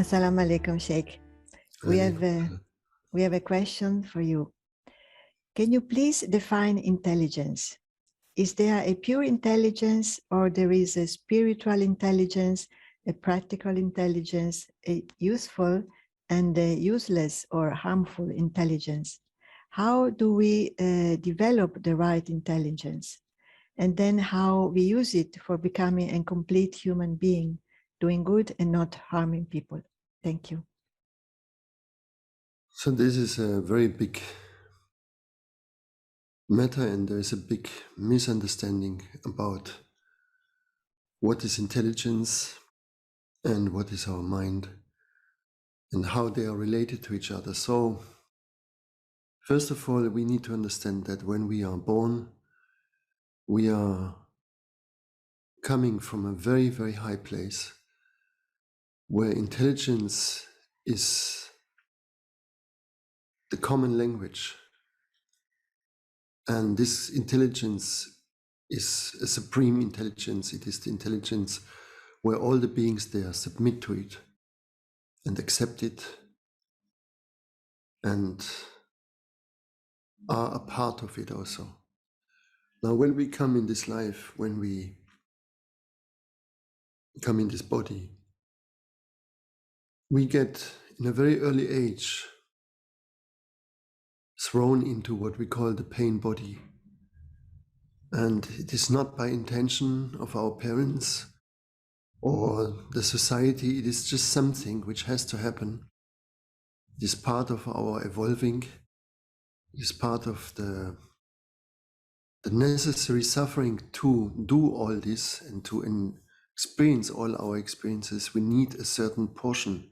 Assalamu alaikum, Sheikh. We have a question for you. Can you please define intelligence? Is there a pure intelligence, or there is a spiritual intelligence, a practical intelligence, a useful and a useless or harmful intelligence? How do we develop the right intelligence? And then how we use it for becoming a complete human being, doing good and not harming people? Thank you. So this is a very big matter, and there is a big misunderstanding about what is intelligence and what is our mind and how they are related to each other. So first of all, we need to understand that when we are born, we are coming from a very, very high place where intelligence is the common language. And this intelligence is a supreme intelligence. It is the intelligence where all the beings there submit to it and accept it and are a part of it also. Now, when we come in this life, when we come in this body, we get in a very early age thrown into what we call the pain body. And it is not by intention of our parents or the society. It is just something which has to happen. It is part of our evolving. It is part of the necessary suffering to do all this and to experience all our experiences. We need a certain portion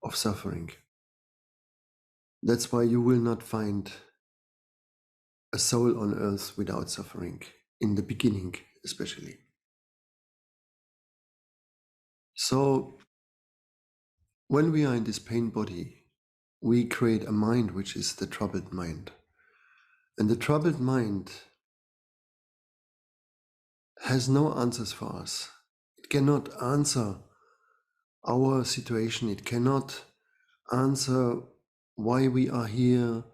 of suffering. That's why you will not find a soul on earth without suffering, in the beginning especially. So when we are in this pain body, we create a mind which is the troubled mind. And the troubled mind has no answers for us. It cannot answer our situation. It cannot answer why we are here,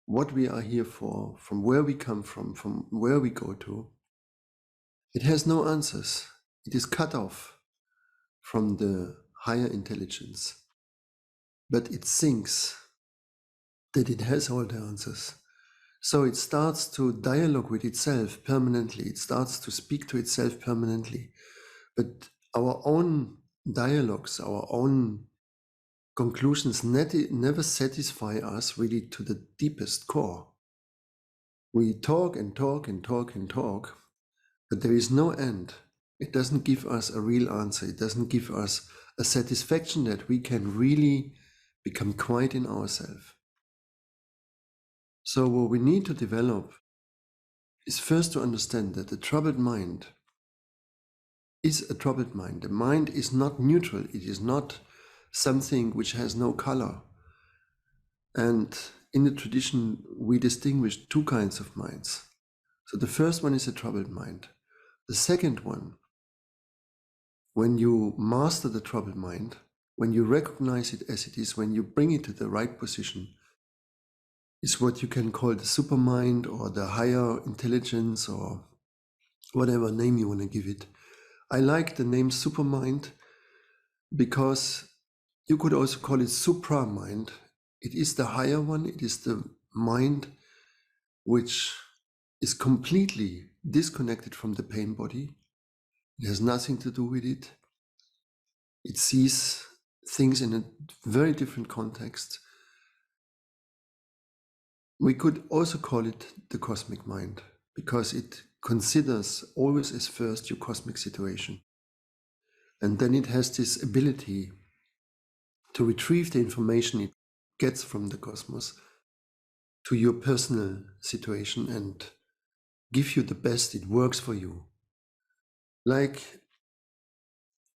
what we are here for, from where we come from where we go to. It has no answers. It is cut off from the higher intelligence. But it thinks that it has all the answers. So it starts to dialogue with itself permanently. It starts to speak to itself permanently. But our own dialogues, our own conclusions never satisfy us really to the deepest core. We talk and talk and talk and talk, but there is no end. It doesn't give us a real answer. It doesn't give us a satisfaction that we can really become quiet in ourselves. So what we need to develop is first to understand that the troubled mind is a troubled mind. The mind is not neutral. It is not something which has no color. And in the tradition, we distinguish two kinds of minds. So the first one is a troubled mind. The second one, when you master the troubled mind, when you recognize it as it is, when you bring it to the right position, is what you can call the supermind or the higher intelligence or whatever name you want to give it. I like the name supermind because you could also call it supramind. It is the higher one. It is the mind which is completely disconnected from the pain body. It has nothing to do with it. It sees things in a very different context. We could also call it the cosmic mind because it considers always as first your cosmic situation. And then it has this ability to retrieve the information it gets from the cosmos to your personal situation and give you the best. It works for you. Like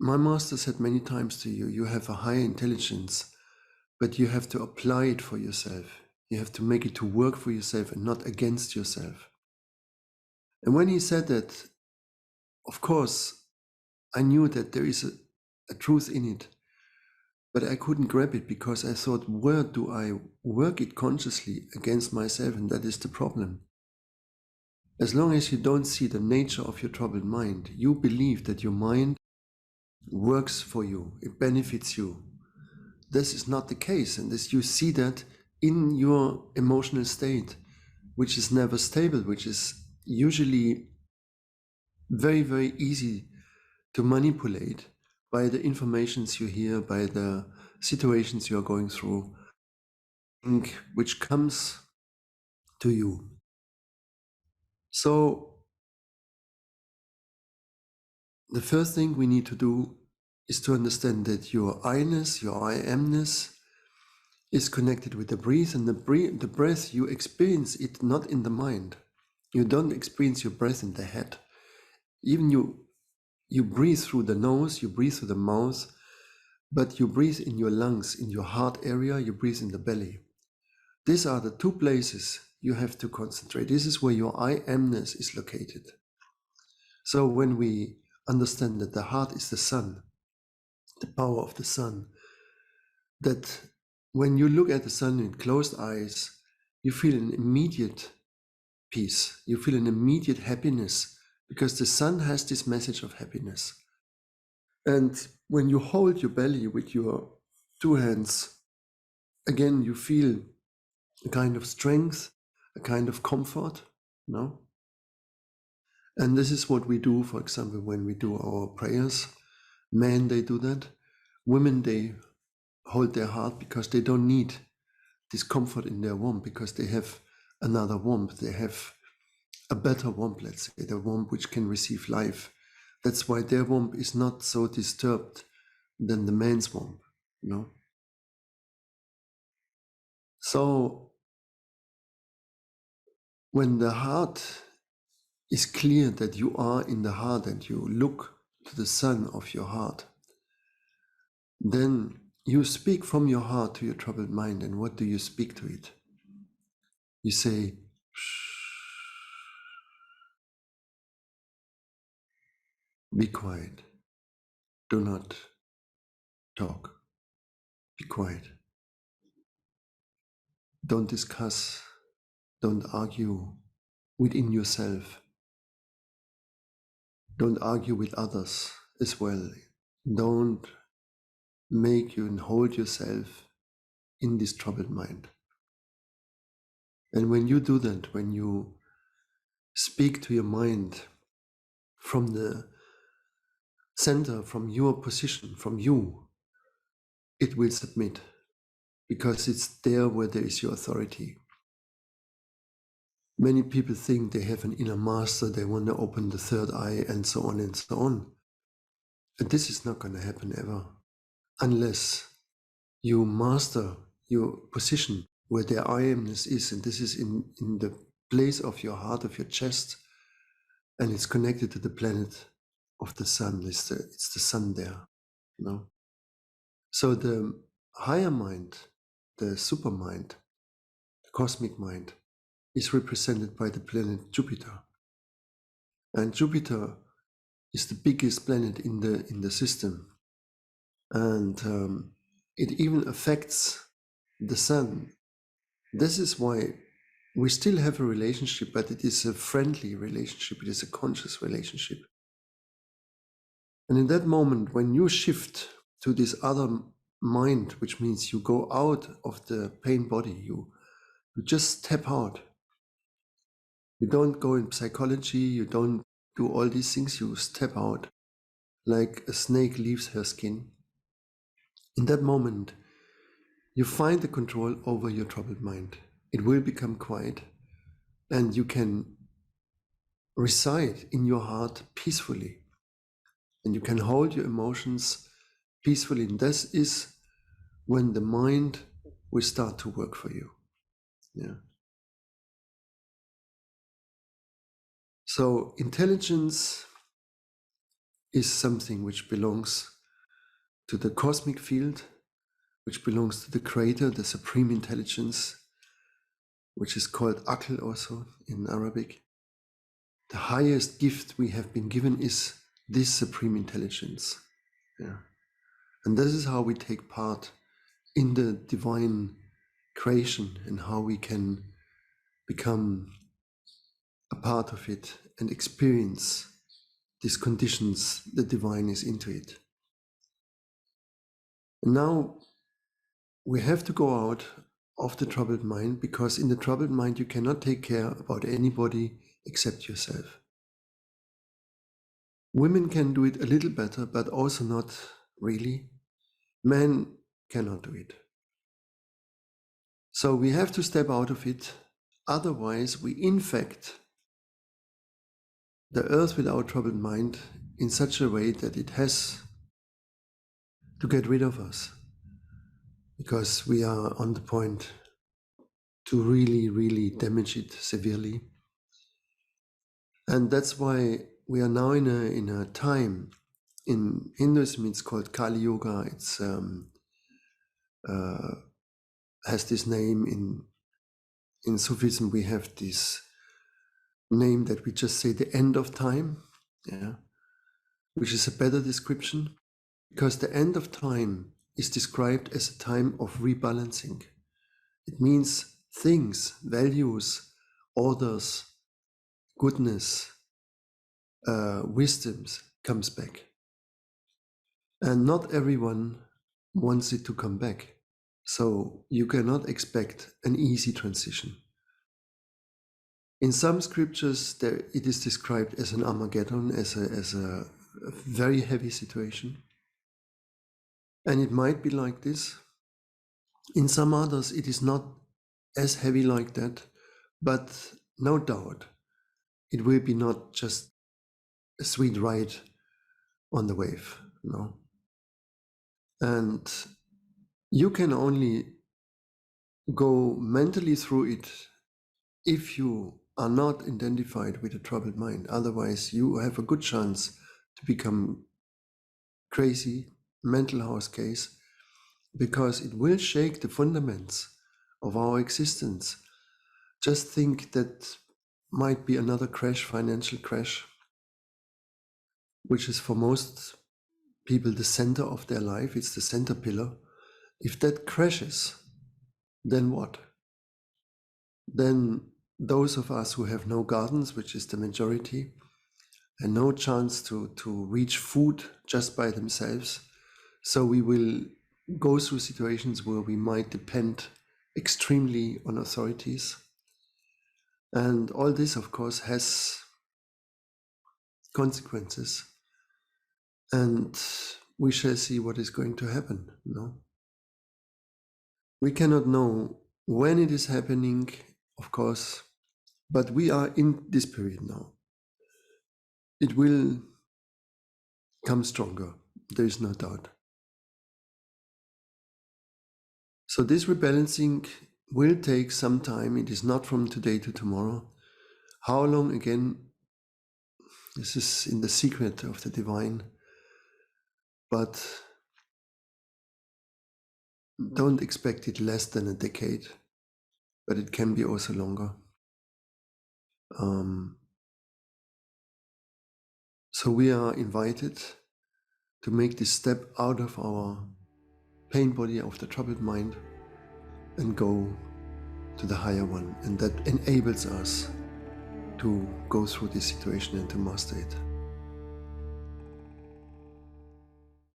my master said many times to you, you have a higher intelligence, but you have to apply it for yourself. You have to make it to work for yourself and not against yourself. And when he said that, of course, I knew that there is a truth in it. but I couldn't grab it because I thought, where do I work it consciously against myself? And that is the problem. As long as you don't see the nature of your troubled mind, you believe that your mind works for you, it benefits you. This is not the case, and this you see that in your emotional state, which is never stable, which is usually very, very easy to manipulate by the informations you hear, by the situations you are going through, which comes to you. So the first thing we need to do is to understand that your I-ness, your I amness, is connected with the breath, and the breath, you experience it not in the mind. You don't experience your breath in the head. Even you breathe through the nose, you breathe through the mouth, but you breathe in your lungs, in your heart area, you breathe in the belly. These are the two places you have to concentrate. This is where your I amness is located. So when we understand that the heart is the sun, the power of the sun, that when you look at the sun with closed eyes, you feel an immediate peace, you feel an immediate happiness, because the sun has this message of happiness. And when you hold your belly with your two hands, again, you feel a kind of strength, a kind of comfort, no? And this is what we do, for example, when we do our prayers. Men, they do that. Women, they hold their heart because they don't need this comfort in their womb, because they have another womb. They have a better womb, let's say, the womb which can receive life. That's why their womb is not so disturbed than the man's womb, you know. So when the heart is clear, that you are in the heart and you look to the sun of your heart, then you speak from your heart to your troubled mind. And what do you speak to it? You say, shh, be quiet, do not talk, be quiet, don't discuss, don't argue within yourself, don't argue with others as well, don't make you and hold yourself in this troubled mind. And when you do that, when you speak to your mind from the center, from your position, from you, it will submit, because it's there where there is your authority. Many people think they have an inner master, they want to open the third eye, and so on and so on. And this is not going to happen ever, unless you master your position where their I amness is, and this is in the place of your heart, of your chest, and it's connected to the planet of the sun. It's the sun there, you know. So the higher mind, the supermind, the cosmic mind, is represented by the planet Jupiter. And Jupiter is the biggest planet in the system. And it even affects the sun. This is why we still have a relationship, but it is a friendly relationship. It is a conscious relationship. And in that moment, when you shift to this other mind, which means you go out of the pain body, you just step out. You don't go in psychology, you don't do all these things, you step out like a snake leaves her skin. In that moment, you find the control over your troubled mind. It will become quiet, and you can reside in your heart peacefully, and you can hold your emotions peacefully. And this is when the mind will start to work for you. Yeah. So intelligence is something which belongs to the cosmic field, which belongs to the Creator, the Supreme Intelligence, which is called Aql also in Arabic. The highest gift we have been given is this Supreme Intelligence. Yeah. And this is how we take part in the divine creation and how we can become a part of it and experience these conditions the divine is into it. And now we have to go out of the troubled mind, because in the troubled mind you cannot take care about anybody except yourself. Women can do it a little better, but also not really. Men cannot do it. So we have to step out of it. Otherwise, we infect the earth with our troubled mind in such a way that it has to get rid of us, because we are on the point to really, really damage it severely. And that's why we are now in a time, in Hinduism it's called Kali Yuga. It's has this name. In Sufism we have this name that we just say the end of time, which is a better description, because the end of time is described as a time of rebalancing. It means things, values, orders, goodness, wisdoms comes back. And not everyone wants it to come back. So you cannot expect an easy transition. In some scriptures, it is described as an Armageddon, as a very heavy situation. And it might be like this. In some others, it is not as heavy like that, but no doubt, it will be not just a sweet ride on the wave, no. And you can only go mentally through it if you are not identified with a troubled mind. Otherwise, you have a good chance to become crazy, mental house case, because it will shake the fundaments of our existence. Just think that might be another crash, financial crash, which is for most people the center of their life. It's the center pillar. If that crashes, then what? Then those of us who have no gardens, which is the majority, and no chance to reach food just by themselves, so we will go through situations where we might depend extremely on authorities. And all this, of course, has consequences. And we shall see what is going to happen, no? We cannot know when it is happening, of course, but we are in this period now. It will come stronger, there is no doubt. So this rebalancing will take some time. It is not from today to tomorrow. How long, again, this is in the secret of the divine, but don't expect it less than a decade, but it can be also longer. So we are invited to make this step out of our pain body, of the troubled mind, and go to the higher one. And that enables us to go through this situation and to master it.